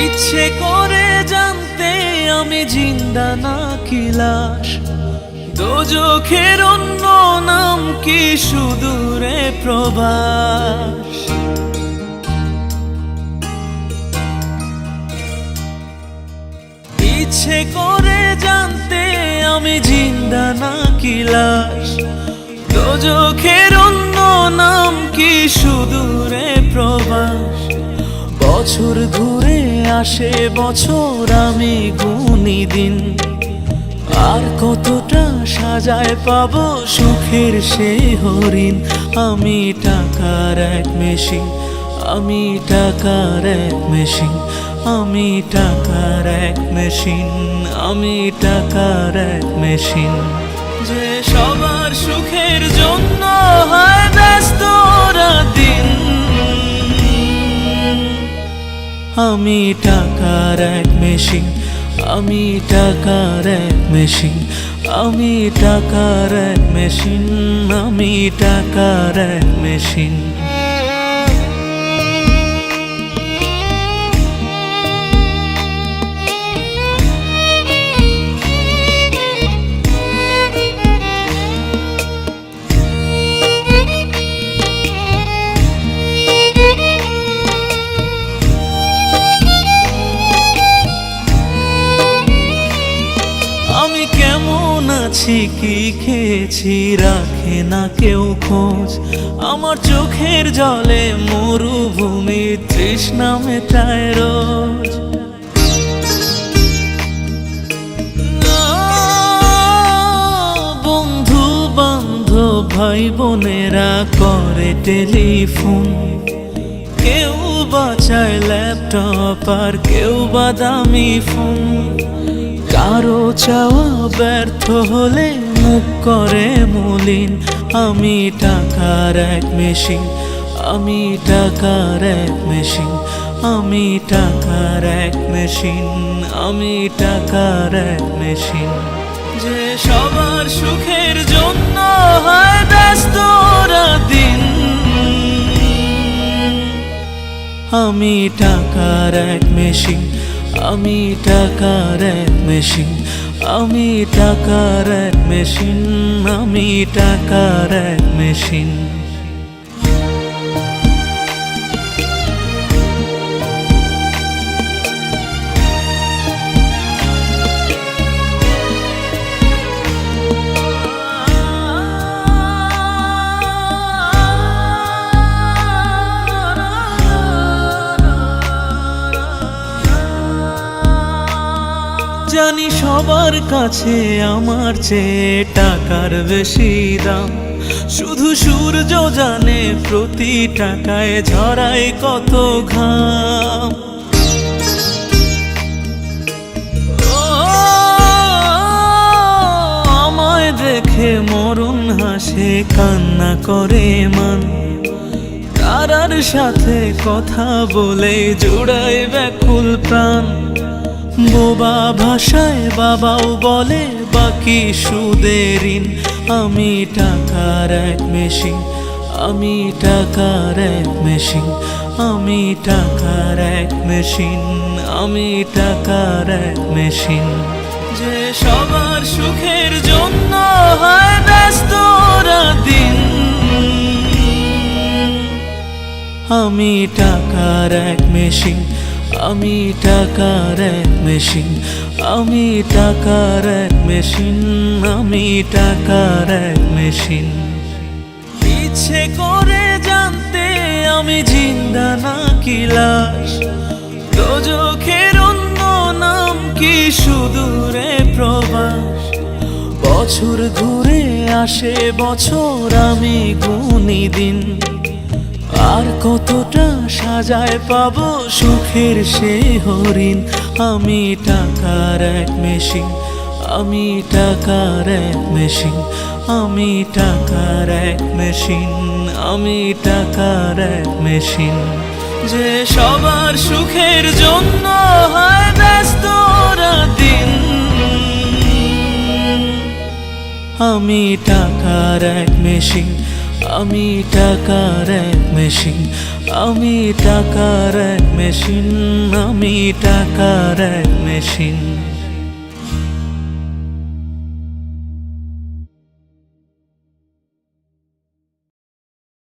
ইচ্ছে করে জানতে আমি জিন্দা নাকি লাশ, দোজখের অন্য নাম কি সুদূরে প্রবাস। ইচ্ছে করে জানতে আমি জিন্দা নাকি লাশ, দোজখের অন্য নাম কি সুদূরে প্রবাস। বছর ঘুরে আসে বছর, আমি গুনি দিন, আর কতটা সাজায় পাবো সুখের সেই হরিণ। আমি টাকার এক মেশিন, আমি টাকার এক মেশিন, আমি টাকার এক মেশিন, আমি টাকার এক মেশিন। যে সবার সুখের জন্য হয় ব্যস্ত দিন, আমি টাকার এক মেশিন, আমি টাকার এক মেশিন, আমি টাকার এক মেশিন, আমি টাকার এক মেশিন। আমি কেমন আছি কি খেয়েছি রাখে না কেউ খোঁজ, আমার চোখের জলে মরুভূমি তৃষ্ণা মেটায় রোজ। বন্ধু বান্ধব ভাই বোনেরা করে টেলিফোন, কেউ বাঁচায় ল্যাপটপ আর কেউ বা দামি ফোন। কারো চাওয়া ব্যর্থ হলে মুখ করে মলিন, আমি টাকার এক মেশিন, আমি টাকার এক মেশিন, আমি টাকার এক মেশিন, আমি টাকার এক মেশিন। যে সবার সুখের জন্য হয় ব্যস্ত দিন, আমি টাকার এক মেশিন, আমি টাকার এক মেশিন, আমি টাকার এক মেশিন, আমি টাকার এক মেশিন। জানি সবার কাছে আমার চেয়ে টাকার বেশি দাম, শুধু সূর্য জানে প্রতি টাকায় ঝরায় কত ঘাম। আমায় দেখে মরণ হাসে কান্না করে মান, তারার সাথে কথা বলে জোড়ায় ব্যাকুল প্রাণ। বোবা ভাষায় বাবাও বলে বাকি সুদের ঋণ, আমি টাকার এক মেশিন, আমি টাকার এক মেশিন, আমি টাকার এক মেশিন, আমি টাকার এক মেশিন। যে সবার সুখের জন্য হয় ব্যস্ত দিন, আমি টাকার এক মেশিন, আমি টাকার এক মেশিন, আমি টাকার এক মেশিন, আমি টাকার এক মেশিন। ইচ্ছে করে জানতে আমি জিন্দা নাকি লাশ, দোজখের অন্য নাম কি সুদূরে প্রবাস। বছর ঘুরে আসে বছর, আমি গুনি দিন, আর কতটা সাজায় পাবো সুখের সেই হরিণ। আমি টাকার এক মেশিন, আমি টাকার এক মেশিন, আমি টাকার এক মেশিন, আমি টাকার এক মেশিন। যে সবার সুখের জন্য হয় ব্যস্ত দিন, আমি টাকার এক মেশিন, আমি টাকার এক মেশিন, আমি টাকার এক মেশিন, আমি টাকার এক মেশিন।